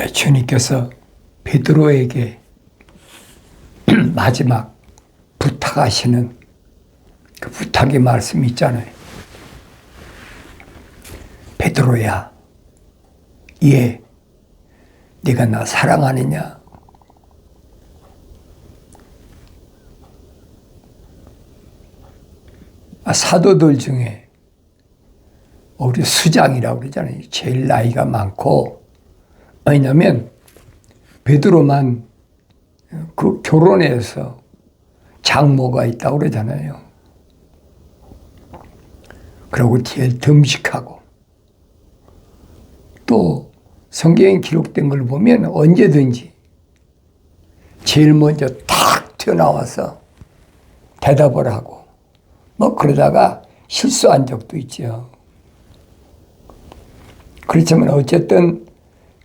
주님께서 베드로에게 마지막 부탁하시는 그 부탁의 말씀이 있잖아요. 베드로야, 네가 나 사랑하느냐? 사도들 중에 우리 수장이라고 그러잖아요. 제일 나이가 많고, 왜냐하면 베드로만 그 결혼해서 장모가 있다고 그러잖아요. 그리고 제일 듬직하고, 또 성경에 기록된 걸 보면 언제든지 제일 먼저 탁 튀어나와서 대답을 하고, 그러다가 실수한 적도 있죠. 그렇지만 어쨌든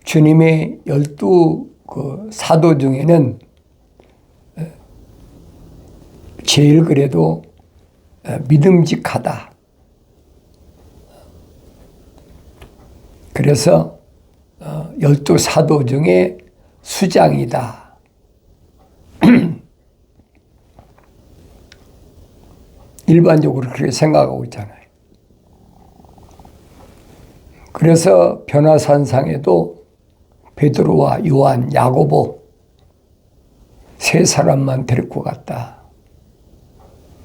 주님의 12 그 사도 중에는 제일 그래도 믿음직하다. 그래서 12 사도 중에 수장이다. 일반적으로 그렇게 생각하고 있잖아요. 그래서 변화산상에도 베드로와 요한, 야고보 세 사람만 데리고 갔다.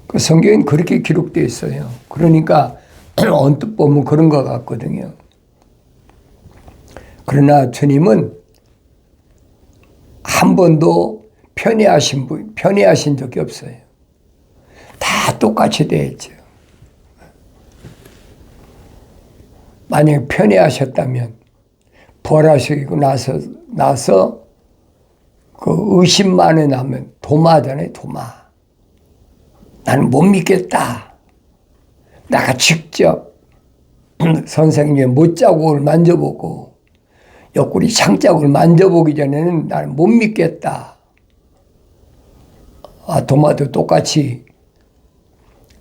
그 성경엔 그렇게 기록되어 있어요. 그러니까 언뜻 보면 그런 것 같거든요. 그러나 주님은 한 번도 편애하신 적이 없어요. 다 똑같이 대했죠. 만약에 편애하셨다면 부활하시고 나서 그 의심만에 나면 도마잖아요, 도마. 나는 못 믿겠다. 내가 직접 선생님의 못자국을 만져보고 옆구리 창자국을 만져보기 전에는 나는 못 믿겠다. 도마도 똑같이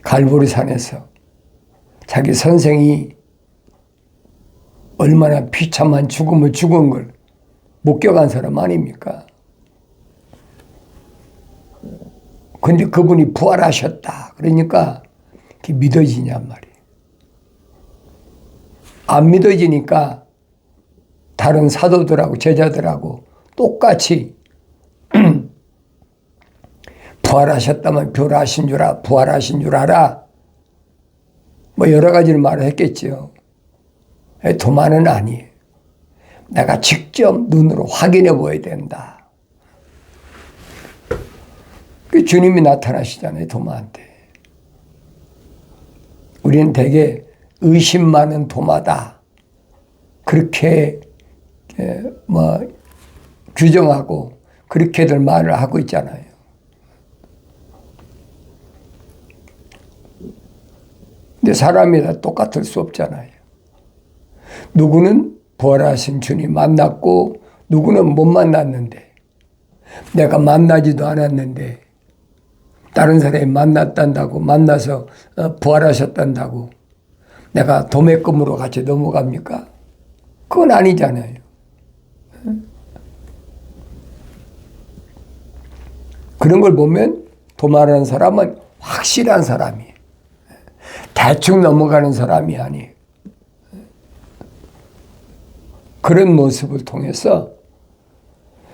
갈보리산에서 자기 선생이 얼마나 비참한 죽음을 죽은 걸 목격한 사람 아닙니까? 근데 그분이 부활하셨다. 그러니까 그게 믿어지냔 말이에요. 안 믿어지니까 다른 사도들하고 제자들하고 똑같이 부활하셨다면 부활하신 줄 알아. 여러 가지를 말을 했겠죠. 도마는 아니에요. 내가 직접 눈으로 확인해 보아야 된다. 그 주님이 나타나시잖아요, 도마한테. 우리는 되게 의심 많은 도마다. 그렇게 규정하고 그렇게들 말을 하고 있잖아요. 근데 사람이 다 똑같을 수 없잖아요. 누구는 부활하신 주님 만났고 누구는 못 만났는데, 내가 만나지도 않았는데 다른 사람이 만났단다고, 만나서 부활하셨단다고 내가 도매금으로 같이 넘어갑니까? 그건 아니잖아요. 그런 걸 보면 도마라는 사람은 확실한 사람이에요. 대충 넘어가는 사람이 아니에요. 그런 모습을 통해서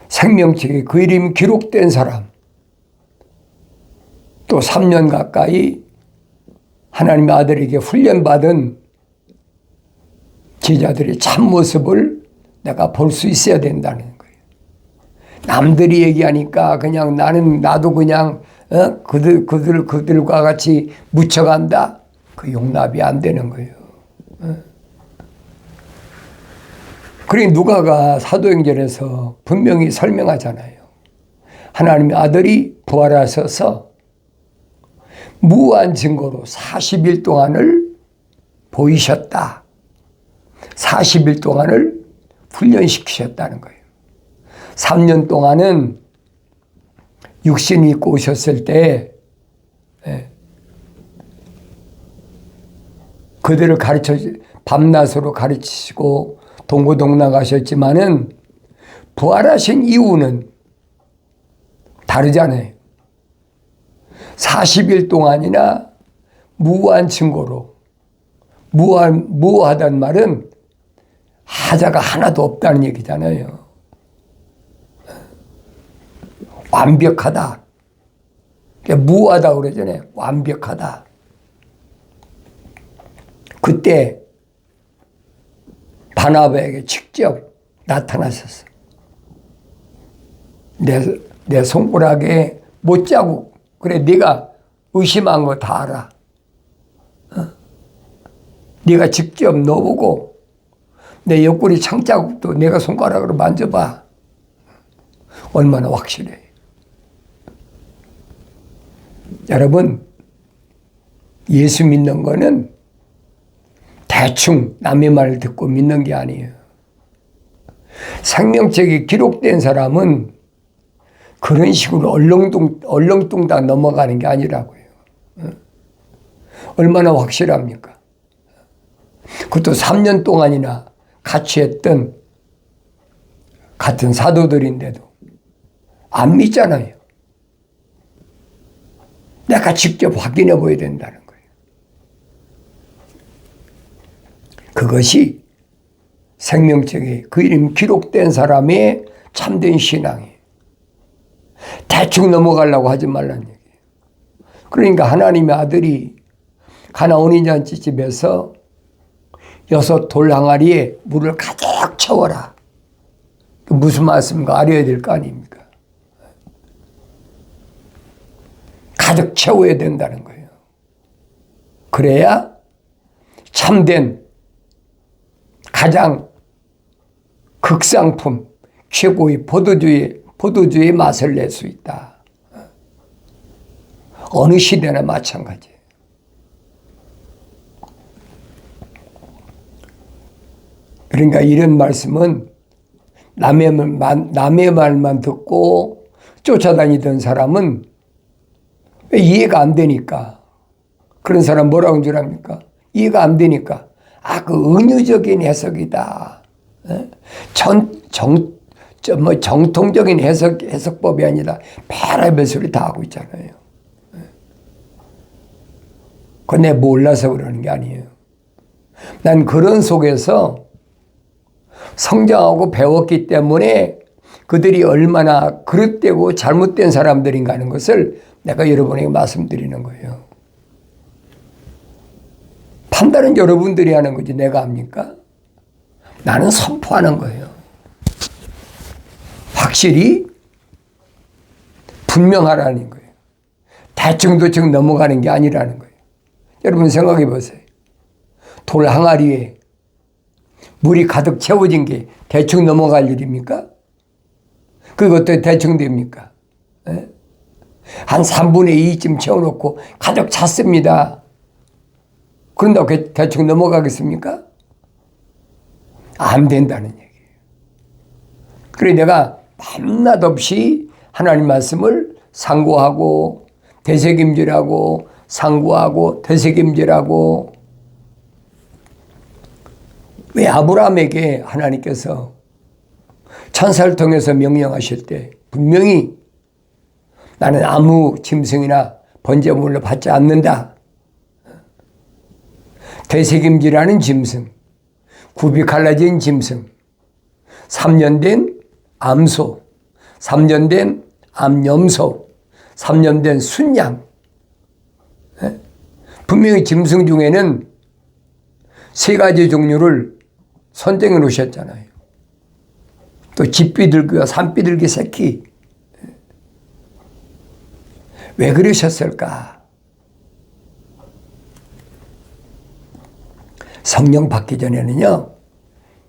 생명책에 그 이름이 기록된 사람, 또 3년 가까이 하나님의 아들에게 훈련받은 제자들의 참모습을 내가 볼 수 있어야 된다는 거예요. 남들이 얘기하니까 그냥 나도 그냥 그들과 같이 묻혀간다. 그 용납이 안 되는 거예요. 그러니 누가가 사도행전에서 분명히 설명하잖아요. 하나님의 아들이 부활하셔서 무한 증거로 40일 동안을 보이셨다. 40일 동안을 훈련시키셨다는 거예요. 3년 동안은 육신이 입고 오셨을 때 그들을 밤낮으로 가르치시고 동고동락 하셨지만은 부활하신 이유는 다르잖아요. 40일 동안이나 무한 증거로, 무하다는 말은 하자가 하나도 없다는 얘기잖아요. 완벽하다. 무하다 그러잖아요. 완벽하다. 그때 바나바에게 직접 나타나셨어. 내 손가락에 못자국. 그래, 네가 의심한 거 다 알아. 네가 직접 넣어보고 내 옆구리 창자국도 내가 손가락으로 만져봐. 얼마나 확실해. 여러분, 예수 믿는 거는 대충 남의 말을 듣고 믿는 게 아니에요. 생명책이 기록된 사람은 그런 식으로 얼렁뚱땅 넘어가는 게 아니라고요. 얼마나 확실합니까? 그것도 3년 동안이나 같이 했던 같은 사도들인데도 안 믿잖아요. 내가 직접 확인해 보여야 된다는 거예요. 그것이 생명책에 그 이름 기록된 사람의 참된 신앙이에요. 대충 넘어가려고 하지 말라는 얘기예요. 그러니까 하나님의 아들이 가나 혼인잔치집에서 6 돌 항아리에 물을 가득 채워라. 무슨 말씀인가 알아야 될 거 아닙니까? 가득 채워야 된다는 거예요. 그래야 참된 가장 극상품, 최고의 포도주의 맛을 낼 수 있다. 어느 시대나 마찬가지예요. 그러니까 이런 말씀은 남의 말만 듣고 쫓아다니던 사람은 이해가 안 되니까. 그런 사람 뭐라고 줄 압니까? 이해가 안 되니까. 그 은유적인 해석이다. 정통적인 해석법이 아니라 별의별 소리 다 하고 있잖아요. 그건 내가 몰라서 그러는 게 아니에요. 난 그런 속에서 성장하고 배웠기 때문에 그들이 얼마나 그릇되고 잘못된 사람들인가 하는 것을 내가 여러분에게 말씀드리는 거예요. 판단은 여러분들이 하는 거지 내가 합니까? 나는 선포하는 거예요. 확실히 분명하라는 거예요. 대충 넘어가는 게 아니라는 거예요. 여러분 생각해 보세요. 돌 항아리에 물이 가득 채워진 게 대충 넘어갈 일입니까? 그것도 대충 됩니까? 네? 한 3분의 2쯤 채워놓고 가득 찼습니다. 그런다고 대충 넘어가겠습니까? 안 된다는 얘기예요. 그래 내가 밤낮 없이 하나님 말씀을 상고하고 되새김질하고 상고하고 되새김질하고. 왜 아브라함에게 하나님께서 천사를 통해서 명령하실 때 분명히 나는 아무 짐승이나 번제물로 받지 않는다. 되새김질하는 짐승, 굽이 갈라진 짐승, 3년 된 암소, 3년 된 암염소, 3년 된 순양. 분명히 짐승 중에는 3가지 종류를 선정해 놓으셨잖아요. 또 집비둘기와 산비둘기 새끼. 왜 그러셨을까? 성령 받기 전에는요,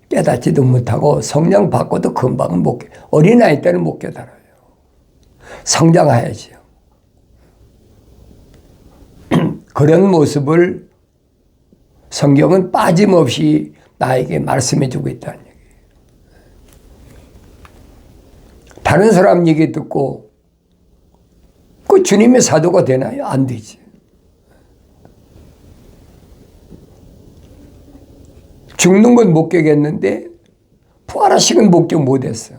깨닫지도 못하고 성령 받고도 금방은 못 깨달아요. 어린아이 때는 못 깨달아요. 성장해야지요. 그런 모습을 성경은 빠짐없이 나에게 말씀해 주고 있다는 얘기예요. 다른 사람 얘기 듣고 그 주님의 사도가 되나요? 안 되지. 죽는 건 목격했는데 부활하신 건 목격 못했어.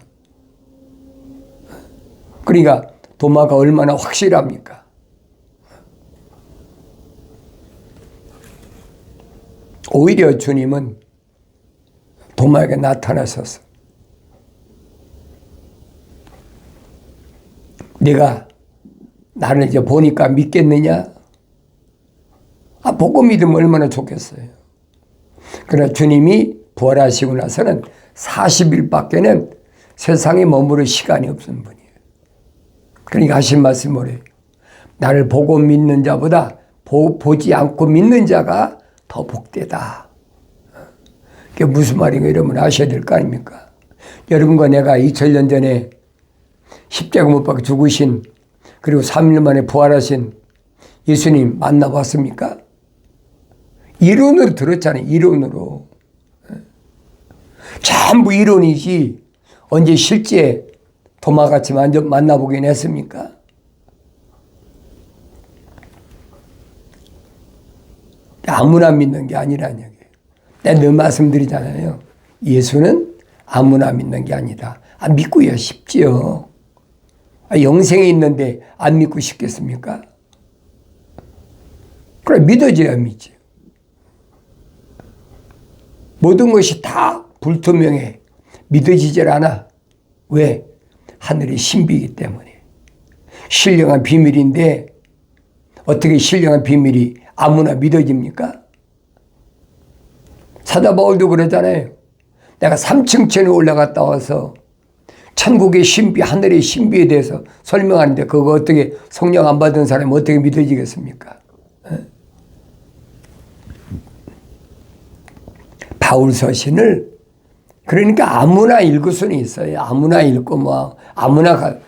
그러니까 도마가 얼마나 확실합니까? 오히려 주님은 도마에게 나타나셔서 네가 나를 이제 보니까 믿겠느냐? 보고 믿으면 얼마나 좋겠어요. 그러나 주님이 부활하시고 나서는 40일밖에는 세상에 머무를 시간이 없는 분이에요. 그러니까 하신 말씀이 뭐래요? 나를 보고 믿는 자보다 보지 않고 믿는 자가 더 복되다. 그게 무슨 말인가 여러분 아셔야 될 거 아닙니까? 여러분과 내가 2000년 전에 십자가 못 박혀 죽으신 그리고 3일 만에 부활하신 예수님 만나봤습니까? 이론으로 들었잖아요. 이론으로. 전부 이론이지 언제 실제 도마같이 만나보긴 했습니까? 아무나 믿는 게 아니라는 얘기예요. 내가 늘 말씀드리잖아요. 예수는 아무나 믿는 게 아니다. 믿고야 쉽지요. 영생에 있는데 안 믿고 싶겠습니까? 그래 믿어줘야 믿지. 모든 것이 다 불투명해. 믿어지질 않아. 왜? 하늘의 신비이기 때문에. 신령한 비밀인데 어떻게 신령한 비밀이 아무나 믿어집니까? 사도 바울도 그러잖아요. 내가 3층천에 올라갔다 와서 천국의 신비, 하늘의 신비에 대해서 설명하는데 그거 어떻게 성령 안 받은 사람이 어떻게 믿어지겠습니까? 바울 서신을 그러니까 아무나 읽을 수는 있어요. 아무나 읽고 뭐 아무나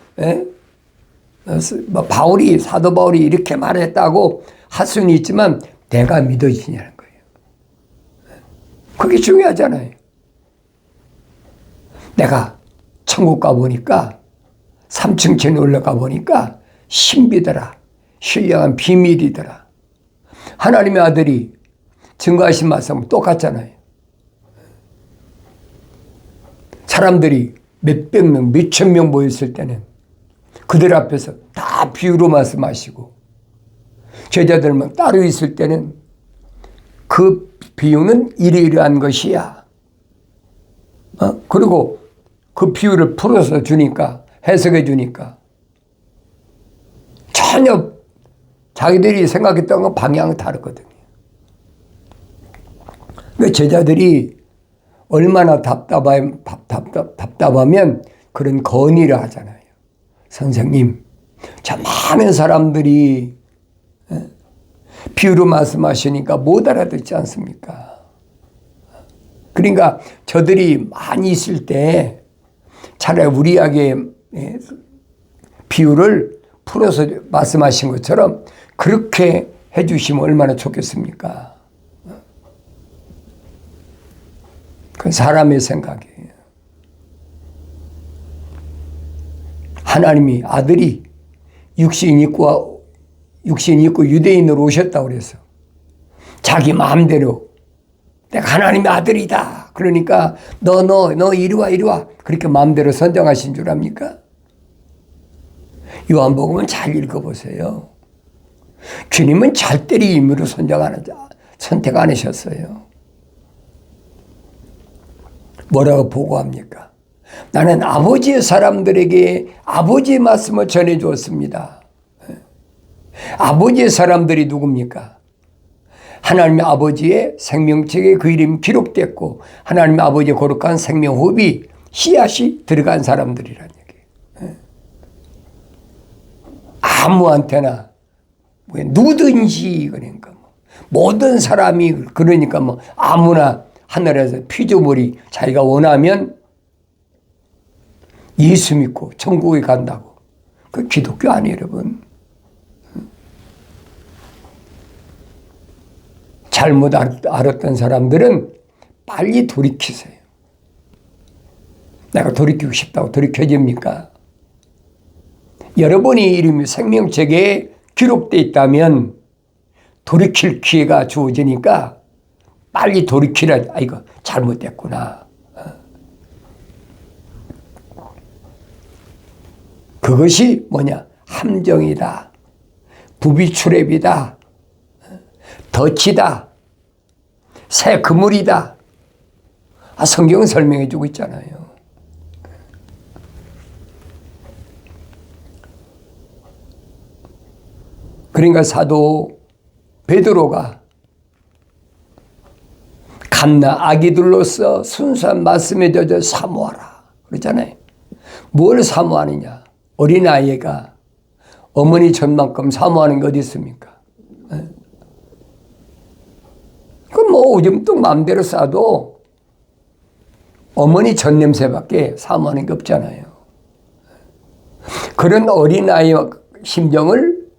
뭐 바울이 사도 바울이 이렇게 말했다고 할 수는 있지만 내가 믿어지냐는 거예요. 그게 중요하잖아요. 내가 천국 가보니까 3층천에 올라가 보니까 신비더라. 신령한 비밀이더라. 하나님의 아들이 증거하신 말씀은 똑같잖아요. 사람들이 몇백 명, 몇천 명 모였을 때는 그들 앞에서 다 비유로 말씀하시고 제자들만 따로 있을 때는 그 비유는 이러이러한 것이야. 그리고 그 비유를 풀어서 주니까 해석해 주니까 전혀 자기들이 생각했던 건 방향이 다르거든요. 그러니까 제자들이 얼마나 답답하면 그런 건의를 하잖아요. 선생님, 저 많은 사람들이 비유로 말씀하시니까 못 알아듣지 않습니까? 그러니까 저들이 많이 있을 때 차라리 우리에게 비유를 풀어서 말씀하신 것처럼 그렇게 해주시면 얼마나 좋겠습니까? 그건 사람의 생각이에요. 하나님이 아들이 육신 입고 유대인으로 오셨다고 그래서 자기 마음대로 내가 하나님의 아들이다. 그러니까 너 이리 와. 그렇게 마음대로 선정하신 줄 압니까? 요한복음은 잘 읽어보세요. 주님은 절대리 임의로 선택 안 하셨어요. 뭐라고 보고합니까? 나는 아버지의 사람들에게 아버지의 말씀을 전해주었습니다. 아버지의 사람들이 누굽니까? 하나님의 아버지의 생명책에 그 이름이 기록됐고 하나님의 아버지의 거룩한 생명호흡이 씨앗이 들어간 사람들이라는 얘기예요. 아무한테나 누구든지 그러니까 모든 사람이 그러니까 아무나 하늘에서 피조물이 자기가 원하면 예수 믿고 천국에 간다고. 그 기독교 아니에요, 여러분. 잘못 알았던 사람들은 빨리 돌이키세요. 내가 돌이키고 싶다고 돌이켜집니까? 여러분이 이름이 생명책에 기록되어 있다면 돌이킬 기회가 주어지니까 빨리 돌이키라. 이거 잘못됐구나. 그것이 뭐냐? 함정이다. 부비출애비다. 덫이다. 새 그물이다. 성경은 설명해 주고 있잖아요. 그러니까 사도 베드로가 갓나 아기들로서 순수한 말씀에 젖어 사모하라 그러잖아요. 뭘 사모하느냐? 어린아이가 어머니 젖만큼 사모하는 게 어디 있습니까? 그럼 뭐 오줌 뚝 마음대로 싸도 어머니 젖 냄새밖에 사모하는 게 없잖아요. 그런 어린아이의 심정을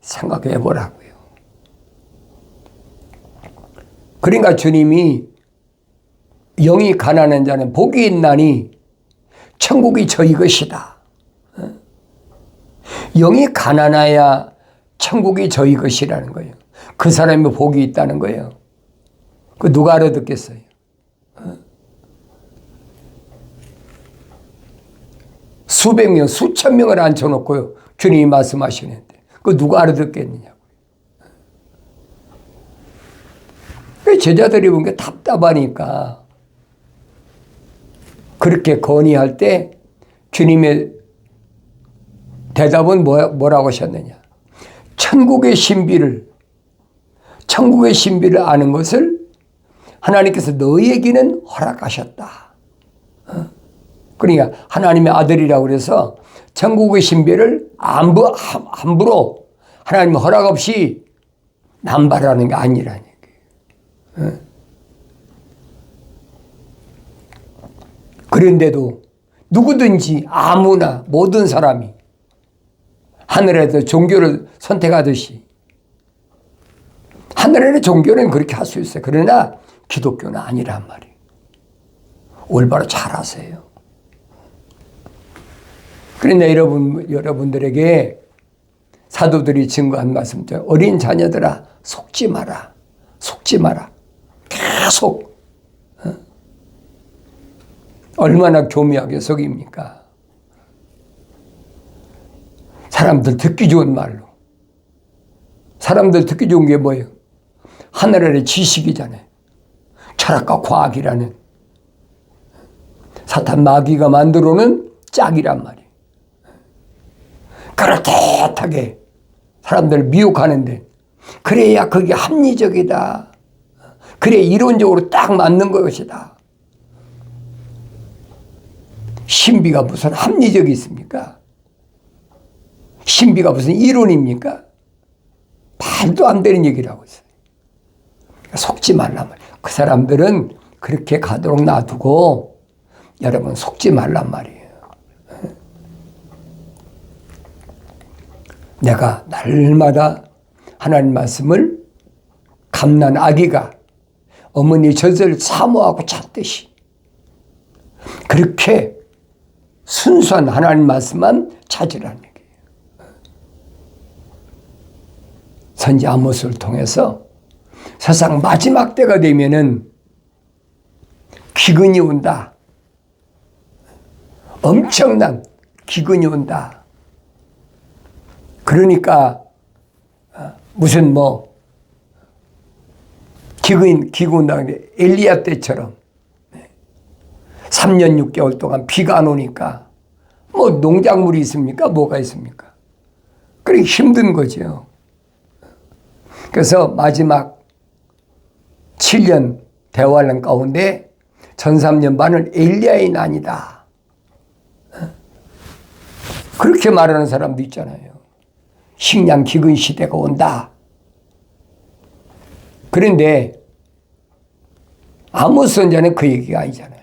생각해 보라고요. 그러니까 주님이 영이 가난한 자는 복이 있나니 천국이 저희 것이다. 영이 가난해야 천국이 저희 것이라는 거예요. 그 사람이 복이 있다는 거예요. 그 누가 알아듣겠어요? 수백 명, 수천 명을 앉혀놓고요. 주님이 말씀하시는데 그 누가 알아듣겠느냐고요. 제자들이 본 게 답답하니까 그렇게 건의할 때 주님의 대답은 뭐라고 하셨느냐? 천국의 신비를 아는 것을 하나님께서 너희에게는 허락하셨다. 그러니까 하나님의 아들이라고 그래서 천국의 신비를 함부로 하나님 허락 없이 남발하는 게 아니라는 얘기예요. 그런데도 누구든지 아무나 모든 사람이 하늘에서 종교를 선택하듯이 하늘에는 종교는 그렇게 할 수 있어요. 그러나 기독교는 아니란 말이에요. 올바로 잘 아세요. 그런데 여러분들에게 사도들이 증거한 말씀처럼 어린 자녀들아 속지 마라. 속지 마라. 계속 얼마나 교묘하게 속입니까? 사람들 듣기 좋은 말로. 사람들 듣기 좋은 게 뭐예요? 하늘 아래 지식이잖아요. 철학과 과학이라는 사탄 마귀가 만들어놓은 짝이란 말이에요. 그럴듯하게 사람들을 미혹하는데 그래야 그게 합리적이다. 그래 이론적으로 딱 맞는 것이다. 신비가 무슨 합리적이 있습니까? 신비가 무슨 이론입니까? 말도 안 되는 얘기를 하고 있어요. 속지 말란 말이에요. 그 사람들은 그렇게 가도록 놔두고 여러분 속지 말란 말이에요. 내가 날마다 하나님 말씀을 갓난 아기가 어머니 젖을 사모하고 찾듯이 그렇게 순수한 하나님 말씀만 찾으라는 얘기예요. 선지 아모스를 통해서 세상 마지막 때가 되면은 기근이 온다. 엄청난 기근이 온다. 그러니까 무슨 기근 온다는데 엘리야 때처럼 3년 6개월 동안 비가 안 오니까 농작물이 있습니까? 뭐가 있습니까? 그러기 힘든 거죠. 그래서 마지막 7년 대환란 가운데 전 3년 반은 엘리야의 난이다. 그렇게 말하는 사람도 있잖아요. 식량 기근 시대가 온다. 그런데 아모스 선지자는 그 얘기가 아니잖아요.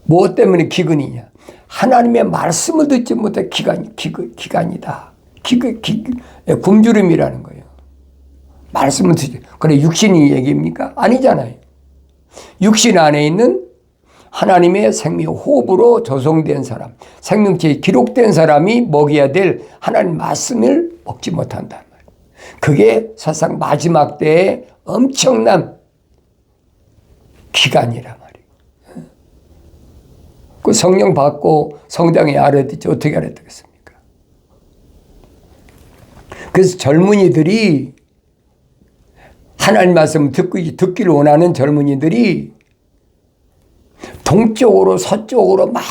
무엇 때문에 기근이냐? 하나님의 말씀을 듣지 못해 기간이다. 굶주림이라는 거예요. 말씀을 듣지. 그래 육신이 얘기입니까? 아니잖아요. 육신 안에 있는 하나님의 생명 호흡으로 조성된 사람, 생명체에 기록된 사람이 먹여야 될 하나님 말씀을 먹지 못한단 말이에요. 그게 사상 마지막 때의 엄청난 기간이란 말이에요. 그 성령 받고 성장해야 알아듣지 어떻게 알아듣겠습니까? 그래서 젊은이들이 하나님 말씀 듣기를 원하는 젊은이들이 동쪽으로 서쪽으로 막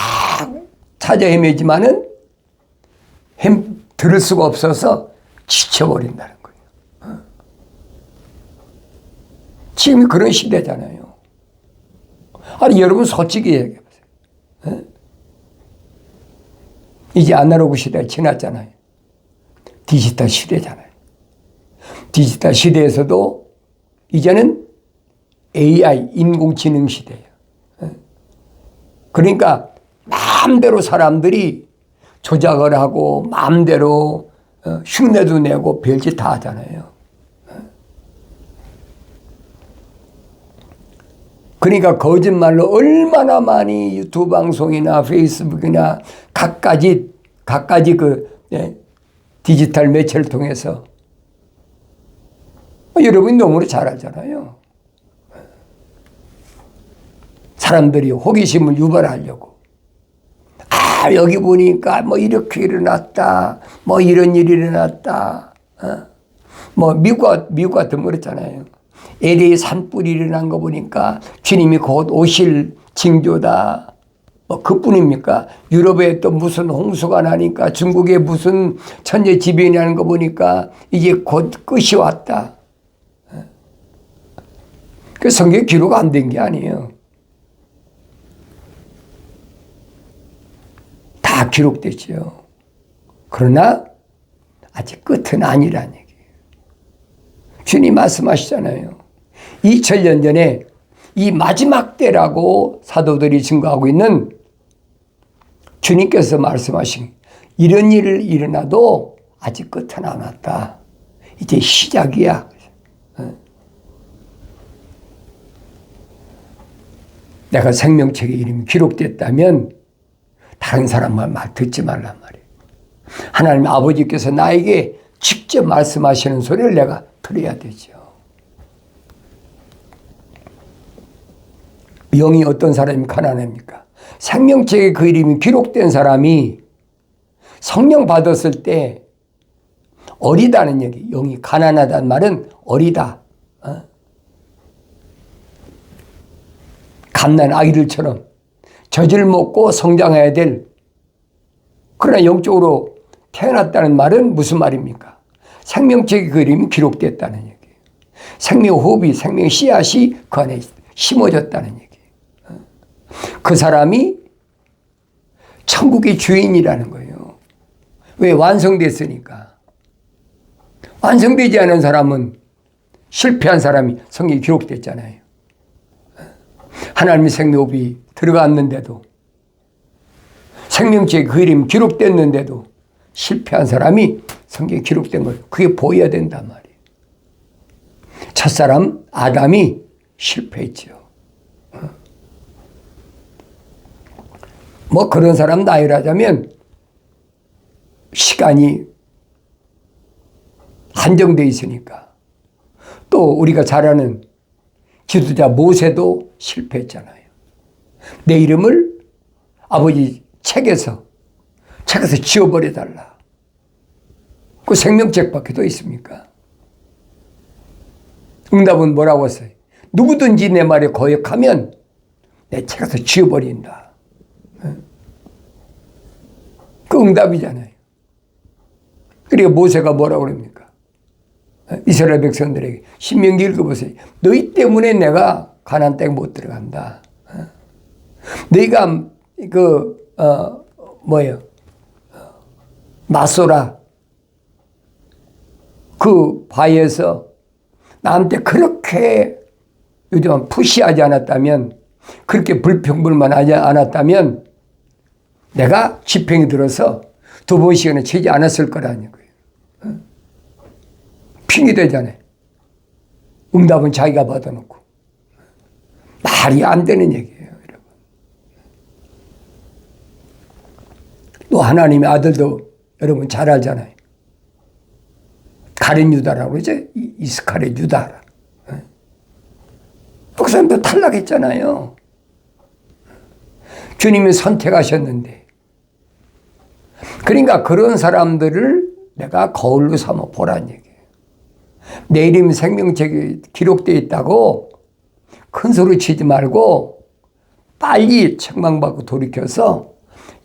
찾아 헤매지만은 들을 수가 없어서 지쳐버린다는 거예요. 지금이 그런 시대잖아요. 아니 여러분 솔직히 얘기해 보세요. 이제 아날로그 시대 지났잖아요. 디지털 시대잖아요. 디지털 시대에서도 이제는 AI 인공지능 시대예요. 그러니까 마음대로 사람들이 조작을 하고 마음대로 흉내도 내고 별짓 다 하잖아요. 그러니까 거짓말로 얼마나 많이 유튜브 방송이나 페이스북이나 각가지 그 디지털 매체를 통해서 여러분이 너무나 잘 알잖아요. 사람들이 호기심을 유발하려고. 아, 여기 보니까 뭐 이렇게 일어났다. 뭐 이런 일이 일어났다. 뭐 미국 같은 거 그랬잖아요. LA 산불이 일어난 거 보니까 주님이 곧 오실 징조다. 뭐 그뿐입니까? 유럽에 또 무슨 홍수가 나니까 중국에 무슨 천재지변이 나는 거 보니까 이제 곧 끝이 왔다. 그 성경에 기록 안 된 게 아니에요. 다 기록됐죠. 그러나 아직 끝은 아니란 얘기예요. 주님 말씀하시잖아요. 2000년 전에 이 마지막 때라고 사도들이 증거하고 있는 주님께서 말씀하신 이런 일을 일어나도 아직 끝은 안 왔다. 이제 시작이야. 내가 생명책에 이름이 기록됐다면 다른 사람 말 듣지 말란 말이에요. 하나님 아버지께서 나에게 직접 말씀하시는 소리를 내가 들어야 되죠. 영이 어떤 사람이 가난합니까? 생명책에 그 이름이 기록된 사람이 성령 받았을 때 어리다는 얘기. 영이 가난하다는 말은 어리다. 갓난 아이들처럼 젖을 먹고 성장해야 될, 그러나 영적으로 태어났다는 말은 무슨 말입니까? 생명책의 그림이 기록됐다는 얘기예요. 생명 호흡이, 생명 씨앗이 그 안에 심어졌다는 얘기예요. 그 사람이 천국의 주인이라는 거예요. 왜? 완성됐으니까. 완성되지 않은 사람은, 실패한 사람이 성경에 기록됐잖아요. 하나님의 생명호흡이 들어갔는데도, 생명책의 그 이름이 기록됐는데도 실패한 사람이 성경에 기록된 거예요. 그게 보여야 된단 말이에요. 첫사람 아담이 실패했죠. 뭐 그런 사람 나열하자면 시간이 한정되어 있으니까. 또 우리가 잘 아는 지도자 모세도 실패했잖아요. 내 이름을 아버지 책에서 지워버려달라. 그 생명책 밖에도 있습니까? 응답은 뭐라고 했어요? 누구든지 내 말에 거역하면 내 책에서 지워버린다. 그 응답이잖아요. 그리고 모세가 뭐라고 그럽니까? 이스라엘 백성들에게 신명기 읽어보세요. 너희 때문에 내가 가나안 땅에 못 들어간다. 너희가 마소라 그 바위에서 나한테 그렇게 요즘 푸시하지 않았다면, 그렇게 불평불만하지 않았다면 내가 지팽이 들어서 2번씩이나 치지 않았을 거라는 거예요. 핑계대잖아요. 응답은 자기가 받아놓고. 말이 안 되는 얘기예요, 여러분. 또 하나님의 아들도 여러분 잘 알잖아요. 가룟 유다라고 그러죠. 이스카리ot 유다. 그 사람도 탈락했잖아요. 주님이 선택하셨는데, 그러니까 그런 사람들을 내가 거울로 삼아 보라는 얘기예요. 내 이름이 생명책에 기록되어 있다고 큰 소리 치지 말고 빨리 책망받고 돌이켜서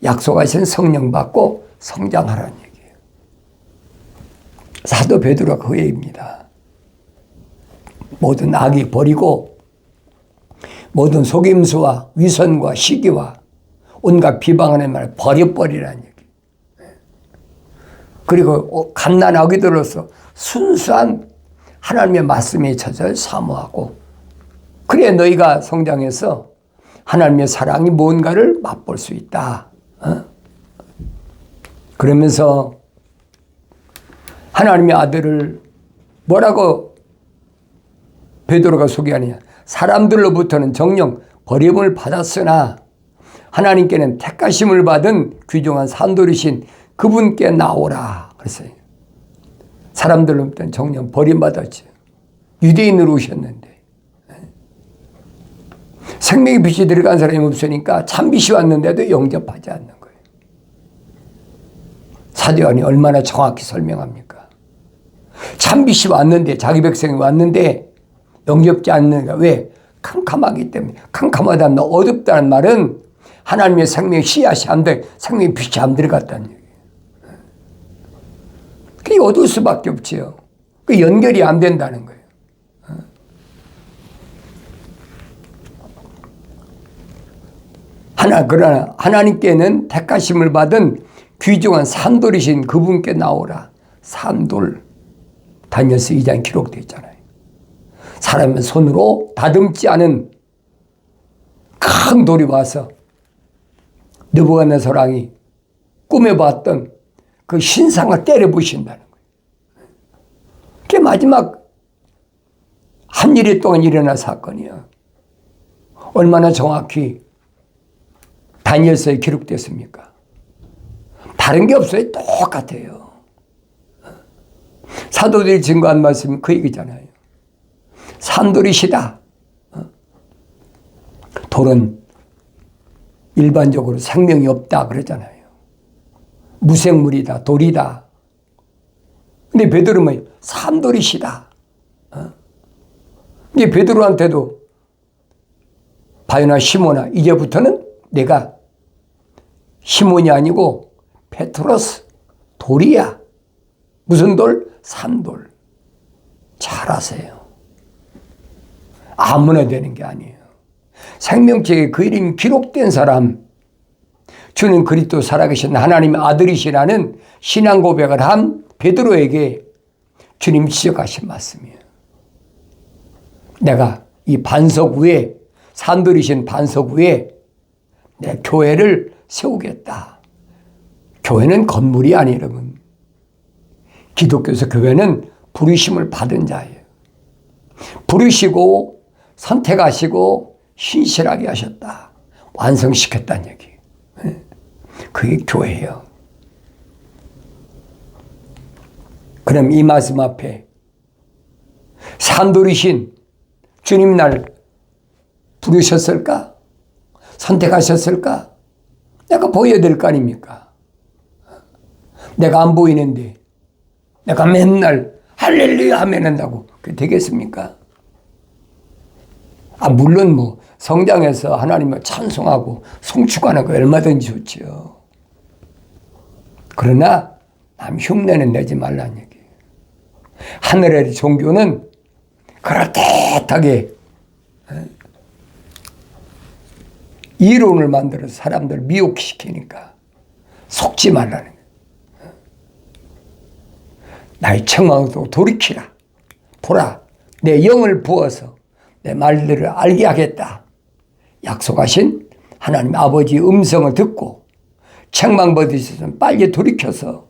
약속하신 성령 받고 성장하라는 얘기예요. 사도 베드로가 그 얘기입니다. 모든 악이 버리고 모든 속임수와 위선과 시기와 온갖 비방하는 말 버려버리라는 얘기. 그리고 갓난 아기들로서 순수한 하나님의 말씀에 찾아 사모하고, 그래 너희가 성장해서 하나님의 사랑이 뭔가를 맛볼 수 있다. 그러면서 하나님의 아들을 뭐라고 베드로가 소개하느냐. 사람들로부터는 정녕 버림을 받았으나 하나님께는 택하심을 받은 귀중한 산돌이신 그분께 나오라 그랬어요. 사람들로부터는 정녕 버림받았죠. 유대인으로 오셨는데 생명의 빛이 들어간 사람이 없으니까 참빛이 왔는데도 영접하지 않는 거예요. 사도 요한이 얼마나 정확히 설명합니까? 참빛이 왔는데, 자기 백성이 왔는데 영접지 않는가. 왜? 캄캄하기 때문에. 캄캄하다는 어둡다는 말은 하나님의 생명의 씨앗이 안 돼, 생명의 빛이 안 들어갔다는 얘기예요. 그게 어두울 수밖에 없지요. 그 연결이 안 된다는 거예요. 그러나 하나님께는 택하심을 받은 귀중한 산돌이신 그분께 나오라. 산돌. 다니엘서 2장 기록되어 있잖아요. 사람의 손으로 다듬지 않은 큰 돌이 와서 느부갓네살 왕이 꿈에 봤던 그 신상을 때려 부신다는 거예요. 그게 마지막 한 일 동안 일어난 사건이에요. 얼마나 정확히 다니엘서에 기록됐습니까? 다른 게 없어요. 똑같아요. 사도들이 증거한 말씀이 그 얘기잖아요. 산돌이시다. 돌은 일반적으로 생명이 없다 그러잖아요. 무생물이다, 돌이다. 근데 베드로는 산돌이시다. 근데 베드로한테도 바요나 시모나, 이제부터는 내가 시몬이 아니고 페트로스, 돌이야. 무슨 돌? 산돌. 잘하세요. 아무나 되는 게 아니에요. 생명책에 그 이름이 기록된 사람, 주는 그리스도 살아계신 하나님의 아들이시라는 신앙 고백을 한 베드로에게 주님 지적하신 말씀이에요. 내가 이 반석 위에, 산돌이신 반석 위에 내 교회를 세우겠다. 교회는 건물이 아니에요, 여러분. 기독교에서 교회는 부르심을 받은 자예요. 부르시고 선택하시고 신실하게 하셨다. 완성시켰다는 얘기. 그게 교회예요. 그럼 이 말씀 앞에 산돌이신 주님 날 부르셨을까? 선택하셨을까? 내가 보여야 될 거 아닙니까? 내가 안 보이는데 내가 맨날 할렐루야 하면 한다고 그게 되겠습니까? 물론 성장해서 하나님을 찬송하고 송축하는 거 얼마든지 좋지요. 그러나 남 흉내는 내지 말라는 얘기예요. 하늘의 종교는 그럴듯하게 이론을 만들어서 사람들을 미혹시키니까 속지 말라는 거예요. 나의 책망도 돌이키라. 보라, 내 영을 부어서 내 말들을 알게 하겠다. 약속하신 하나님 아버지의 음성을 듣고 책망 받으시면 빨리 돌이켜서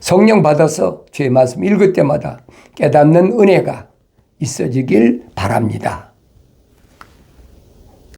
성령 받아서 주의 말씀 읽을 때마다 깨닫는 은혜가 있어지길 바랍니다.